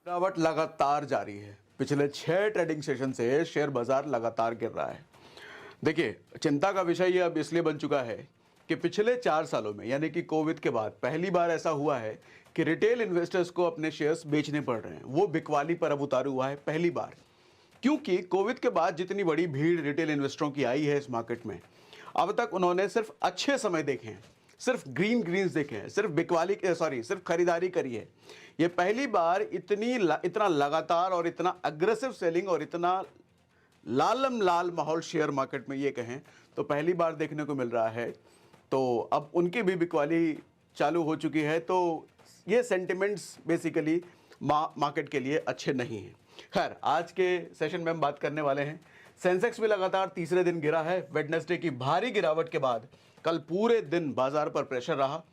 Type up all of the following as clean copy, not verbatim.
गिरावट लगातार जारी है। पिछले 6 ट्रेडिंग सेशन से शेयर बाजार लगातार गिर रहा है। देखिए, चिंता का विषय ये अब इसलिए बन चुका है कि पिछले 4 सालों में यानी कि कोविड के बाद पहली बार ऐसा हुआ है कि रिटेल इन्वेस्टर्स को अपने शेयर्स बेचने पड़ रहे हैं। वो बिकवाली पर अब उतारू हुआ है पहली बार, क्योंकि कोविड के बाद जितनी बड़ी भीड़ रिटेल इन्वेस्टरों की आई है इस मार्केट में, अब तक उन्होंने सिर्फ अच्छे समय देखे हैं, सिर्फ ग्रीन्स देखे हैं, सिर्फ खरीदारी करी है। ये पहली बार इतना लगातार और इतना अग्रेसिव सेलिंग और इतना लाल माहौल शेयर मार्केट में ये कहें तो पहली बार देखने को मिल रहा है। तो अब उनकी भी बिकवाली चालू हो चुकी है। तो ये सेंटिमेंट्स बेसिकली मार्केट के लिए अच्छे नहीं हैं। खैर, आज के सेशन में हम बात करने वाले हैं। सेंसेक्स भी लगातार तीसरे दिन गिरा है। वेडनेसडे की भारी गिरावट के बाद कल पूरे दिन बाजार पर प्रेशर रहा।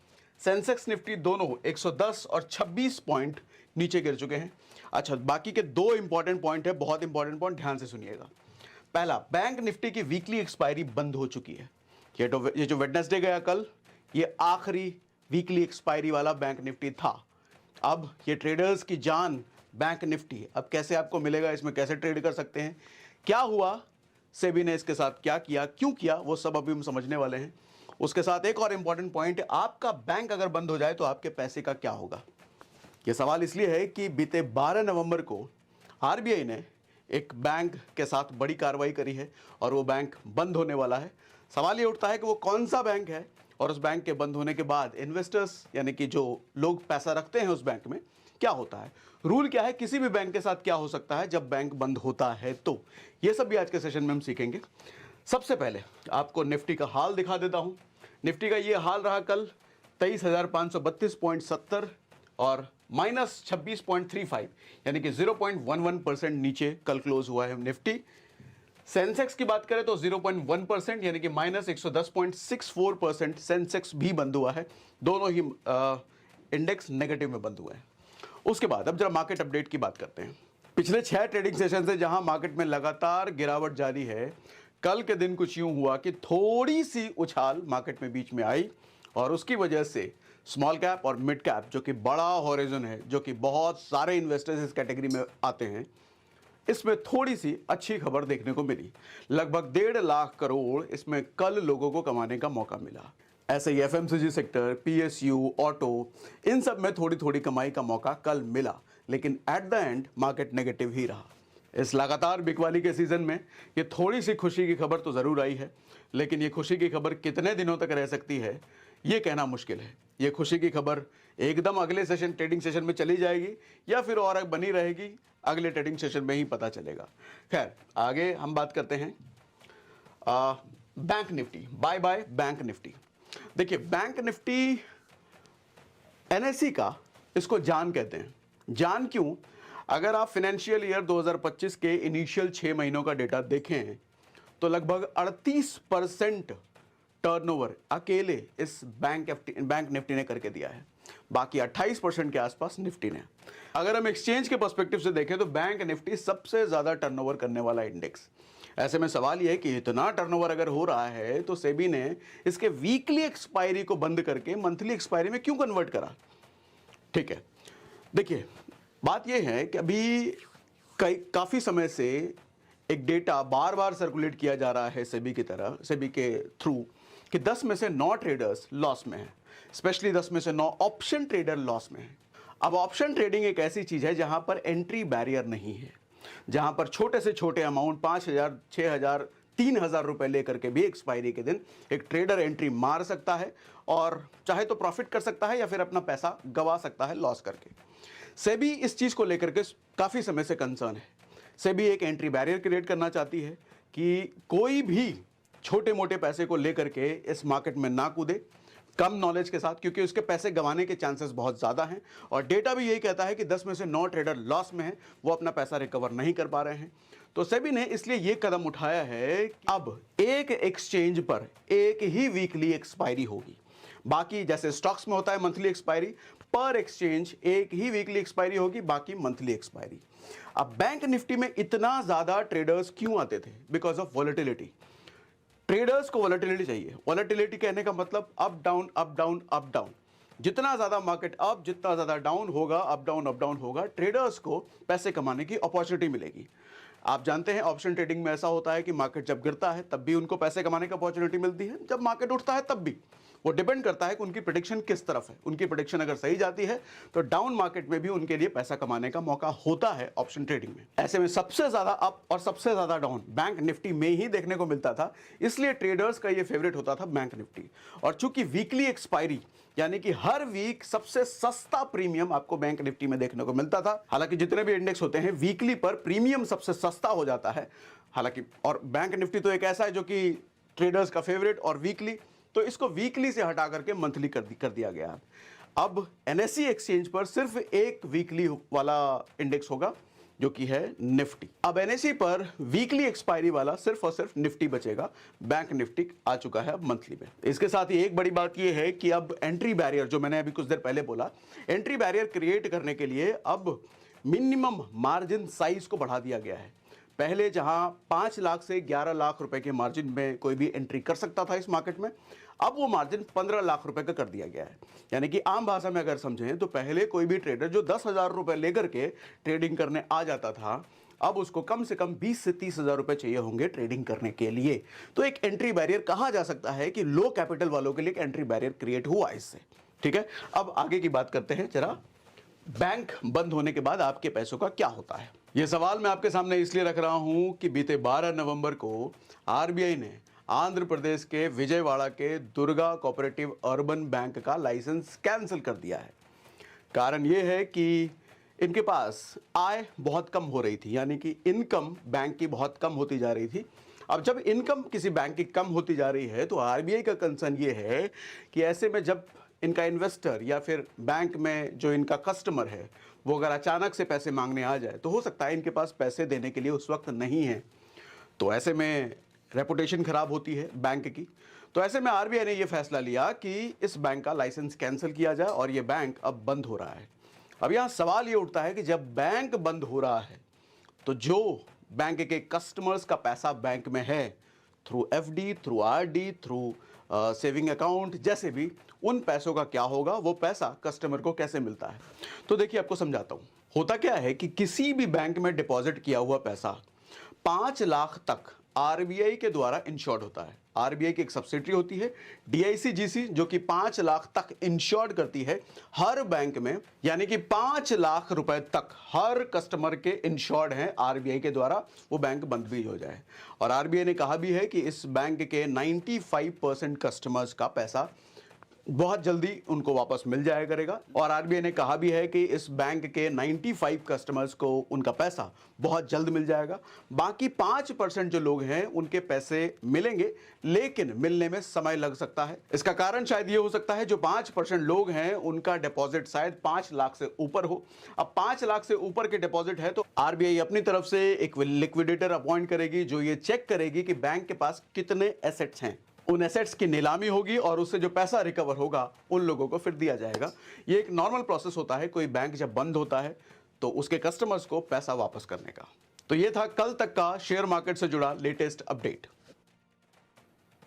सेंसेक्स निफ्टी दोनों 110 और 26 पॉइंट नीचे गिर चुके हैं। अच्छा, बाकी के 2 इंपॉर्टेंट पॉइंट है, बहुत इंपॉर्टेंट पॉइंट, ध्यान से सुनिएगा। पहला, बैंक निफ्टी की वीकली एक्सपायरी बंद हो चुकी है। ये जो वेडनेसडे गया कल, ये आखिरी वीकली एक्सपायरी वाला बैंक निफ्टी था। अब ये ट्रेडर्स की जान बैंक निफ्टी अब कैसे आपको मिलेगा, इसमें कैसे ट्रेड कर सकते हैं, क्या हुआ, सेबी ने इसके साथ क्या किया, क्यों किया, वो सब अभी हम समझने वाले हैं। उसके साथ एक और इंपॉर्टेंट पॉइंट है, आपका बैंक अगर बंद हो जाए तो आपके पैसे का क्या होगा। यह सवाल इसलिए है कि बीते 12 नवंबर को आरबीआई ने एक बैंक के साथ बड़ी कार्रवाई करी है और वो बैंक बंद होने वाला है। सवाल ये उठता है कि वो कौन सा बैंक है और उस बैंक के बंद होने के बाद इन्वेस्टर्स यानी कि जो लोग पैसा रखते हैं उस बैंक में क्या होता है, रूल क्या है, किसी भी बैंक के साथ क्या हो सकता है जब बैंक बंद होता है। तो ये सब भी आज के सेशन में हम सीखेंगे। सबसे पहले आपको निफ्टी का हाल दिखा देता हूं। निफ्टी का ये हाल रहा कल 23,532.70 और माइनस 26.35 यानी कि 0.11% नीचे कल क्लोज हुआ है निफ्टी। सेंसेक्स की बात करें तो 0.1% यानी कि माइनस 110.64% सेंसेक्स भी बंद हुआ है। दोनों ही इंडेक्स नेगेटिव में बंद हुए हैं। उसके बाद अब जरा मार्केट अपडेट की बात करते हैं। पिछले 6 ट्रेडिंग सेशन से जहां मार्केट में लगातार गिरावट जारी है, कल के दिन कुछ यूं हुआ कि थोड़ी सी उछाल मार्केट में बीच में आई और उसकी वजह से स्मॉल कैप और मिड कैप, जो कि बड़ा हॉरिजन है, जो कि बहुत सारे इन्वेस्टर्स इस कैटेगरी में आते हैं, इसमें थोड़ी सी अच्छी खबर देखने को मिली। लगभग 1.5 लाख करोड़ इसमें कल लोगों को कमाने का मौका मिला। ऐसे ही एफएमसीजी सेक्टर, पीएसयू, ऑटो, इन सब में थोड़ी थोड़ी कमाई का मौका कल मिला, लेकिन at the end market negative ही रहा। इस लगातार बिकवाली के सीजन में ये थोड़ी सी खुशी की खबर तो जरूर आई है, लेकिन ये खुशी की खबर कितने दिनों तक रह सकती है ये कहना मुश्किल है। ये खुशी की खबर एकदम अगले ट्रेडिंग सेशन में चली जाएगी या फिर और बनी रहेगी, अगले ट्रेडिंग सेशन में ही पता चलेगा। खैर, आगे हम बात करते हैं bank nifty. Buy buy bank nifty. देखिए, बैंक निफ्टी एनएसई का इसको जान कहते हैं। जान क्यों? अगर आप फाइनेंशियल ईयर 2025 के इनिशियल 6 महीनों का डेटा देखें तो लगभग 38% टर्नओवर अकेले इस बैंक निफ्टी ने करके दिया है। बाकी 28% के आसपास निफ्टी ने। अगर हम एक्सचेंज के पर्सपेक्टिव से देखें तो बैंक निफ्टी सबसे ज्यादा टर्नओवर करने वाला इंडेक्स। ऐसे में सवाल यह है कि इतना टर्नओवर अगर हो रहा है तो सेबी ने इसके वीकली एक्सपायरी को बंद करके मंथली एक्सपायरी में क्यों कन्वर्ट करा? ठीक है, देखिए, बात यह है कि अभी काफी समय से एक डेटा बार बार सर्कुलेट किया जा रहा है सेबी के थ्रू कि 10 में से 9 ट्रेडर्स लॉस में हैं, स्पेशली 10 में से 9 ऑप्शन ट्रेडर लॉस में हैं। अब ऑप्शन ट्रेडिंग एक ऐसी चीज है जहां पर एंट्री बैरियर नहीं है, जहां पर छोटे से छोटे अमाउंट 5,000, 6,000, 3,000 रुपए लेकर के भी एक्सपायरी के दिन एक ट्रेडर एंट्री मार सकता है और चाहे तो प्रॉफिट कर सकता है या फिर अपना पैसा गवा सकता है लॉस करके। सेबी इस चीज को लेकर के काफी समय से कंसर्न है। सेबी एक एंट्री बैरियर क्रिएट करना चाहती है कि कोई भी छोटे मोटे पैसे को लेकर के इस मार्केट में ना कूदे कम नॉलेज के साथ, क्योंकि उसके पैसे गंवाने के चांसेस बहुत ज्यादा हैं और डेटा भी यही कहता है कि 10 में से 9 ट्रेडर लॉस में हैं, वो अपना पैसा रिकवर नहीं कर पा रहे हैं। तो सेबी ने इसलिए यह कदम उठाया है कि अब एक एक्सचेंज पर एक ही वीकली एक्सपायरी होगी। बाकी जैसे स्टॉक्स में होता है मंथली एक्सपायरी, पर एक्सचेंज एक ही वीकली एक्सपायरी होगी, बाकी मंथली एक्सपायरी। अब बैंक निफ्टी में इतना ज्यादा ट्रेडर्स क्यों आते थे? Because of volatility. ट्रेडर्स को वॉलेटिलिटी चाहिए। वॉलेटिलिटी कहने का मतलब up down up down up down. जितना ज़्यादा मार्केट अप, जितना ज़्यादा डाउन होगा, अप डाउन होगा, ट्रेडर्स को पैसे कमाने की अपॉर्चुनिटी मिलेगी। आप जानते हैं ऑप्शन ट्रेडिंग में ऐसा होता है कि मार्केट जब गिरता है तब भी उनको पैसे कमाने की अपॉर्चुनिटी मिलती है, जब मार्केट उठता है तब भी। वो डिपेंड करता है कि उनकी प्रेडिक्शन किस तरफ है। उनकी प्रेडिक्शन अगर सही जाती है तो डाउन मार्केट में भी उनके लिए पैसा कमाने का मौका होता है ऑप्शन ट्रेडिंग में। ऐसे में सबसे ज्यादा अप और सबसे ज्यादा डाउन बैंक निफ्टी में ही देखने को मिलता था, इसलिए ट्रेडर्स का ये फेवरेट होता था बैंक निफ्टी। और चूंकि वीकली एक्सपायरी यानी कि हर वीक सबसे सस्ता प्रीमियम आपको बैंक निफ्टी में देखने को मिलता था। हालांकि जितने भी इंडेक्स होते हैं वीकली पर प्रीमियम सबसे सस्ता हो जाता है। हालांकि और बैंक निफ्टी तो एक ऐसा है जो कि ट्रेडर्स का फेवरेट, और वीकली तो इसको वीकली से हटा करके मंथली कर दिया गया। अब एनएसई एक्सचेंज पर सिर्फ एक वीकली वाला इंडेक्स होगा जो कि है निफ्टी। अब एनएसई पर वीकली एक्सपायरी वाला सिर्फ और सिर्फ निफ्टी बचेगा, बैंक निफ्टी आ चुका है अब मंथली में। इसके साथ ही एक बड़ी बात यह है कि अब एंट्री बैरियर, जो मैंने अभी कुछ देर पहले बोला, एंट्री बैरियर क्रिएट करने के लिए अब मिनिमम मार्जिन साइज को बढ़ा दिया गया है। पहले जहां 5 लाख से 11 लाख रुपए के मार्जिन में कोई भी एंट्री कर सकता था इस मार्केट में, अब वो मार्जिन 15 लाख रुपए का कर दिया गया है। यानी कि आम भाषा में अगर समझें तो पहले कोई भी ट्रेडर जो 10,000 रुपए लेकर के ट्रेडिंग करने आ जाता था, अब उसको कम से कम 20 से 30,000 रुपए चाहिए होंगे ट्रेडिंग करने के लिए। तो एक एंट्री बैरियर कहा जा सकता है कि लो कैपिटल वालों के लिए एक एंट्री बैरियर क्रिएट हुआ इससे। ठीक है, अब आगे की बात करते हैं जरा, बैंक बंद होने के बाद आपके पैसों का क्या होता है। यह सवाल मैं आपके सामने इसलिए रख रहा हूं कि बीते 12 नवंबर को आरबीआई ने आंध्र प्रदेश के विजयवाड़ा के दुर्गा कोऑपरेटिव अर्बन बैंक का लाइसेंस कैंसिल कर दिया है। कारण यह है कि इनके पास आय बहुत कम हो रही थी, यानी कि इनकम बैंक की बहुत कम होती जा रही थी। अब जब इनकम किसी बैंक की कम होती जा रही है तो आरबीआई का कंसर्न ये है कि ऐसे में जब इनका इन्वेस्टर या फिर बैंक में जो इनका कस्टमर है वो अगर अचानक से पैसे मांगने आ जाए तो हो सकता है इनके पास पैसे देने के लिए उस वक्त नहीं है। तो ऐसे में रेपुटेशन खराब होती है बैंक की। तो ऐसे में आरबीआई ने यह फैसला लिया कि इस बैंक का लाइसेंस कैंसिल किया जाए और यह बैंक अब बंद हो रहा है। अब यहां सवाल यह उठता है कि जब बैंक बंद हो रहा है तो जो बैंक के कस्टमर्स का पैसा बैंक में है, through FD, through RD, through saving account, जैसे भी, उन पैसों का क्या होगा, वो पैसा कस्टमर को कैसे मिलता है। तो देखिए आपको समझाता हूं। होता क्या है कि किसी भी बैंक में डिपॉजिट किया हुआ पैसा 5 लाख तक आरबीआई के द्वारा इंश्योर्ड होता है। आरबीआई की एक सब्सिडियरी होती है डीआईसीजीसी, जो कि 5 लाख तक इंश्योर्ड करती है हर बैंक में, यानी कि 5 लाख रुपए तक हर कस्टमर के इंश्योर्ड हैं आरबीआई के द्वारा, वो बैंक बंद भी हो जाए। और आरबीआई ने कहा भी है कि इस बैंक के 95% कस्टमर्स का पैसा बहुत जल्दी उनको वापस मिल जाया करेगा। और आरबीआई ने कहा भी है कि इस बैंक के 95 कस्टमर्स को उनका पैसा बहुत जल्द मिल जाएगा। बाकी 5% जो लोग हैं उनके पैसे मिलेंगे, लेकिन मिलने में समय लग सकता है। इसका कारण शायद ये हो सकता है जो 5% लोग हैं उनका डिपॉजिट शायद 5 लाख से ऊपर हो। अब 5 लाख से ऊपर के डिपॉजिट है तो आरबीआई अपनी तरफ से एक लिक्विडेटर अपॉइंट करेगी जो ये चेक करेगी कि बैंक के पास कितने एसेट्स हैं। उन एसेट्स की नीलामी होगी और उससे जो पैसा रिकवर होगा उन लोगों को फिर दिया जाएगा। ये एक नॉर्मल प्रोसेस होता है कोई बैंक जब बंद होता है तो उसके कस्टमर्स को पैसा वापस करने का। तो ये था कल तक का शेयर मार्केट से जुड़ा लेटेस्ट अपडेट।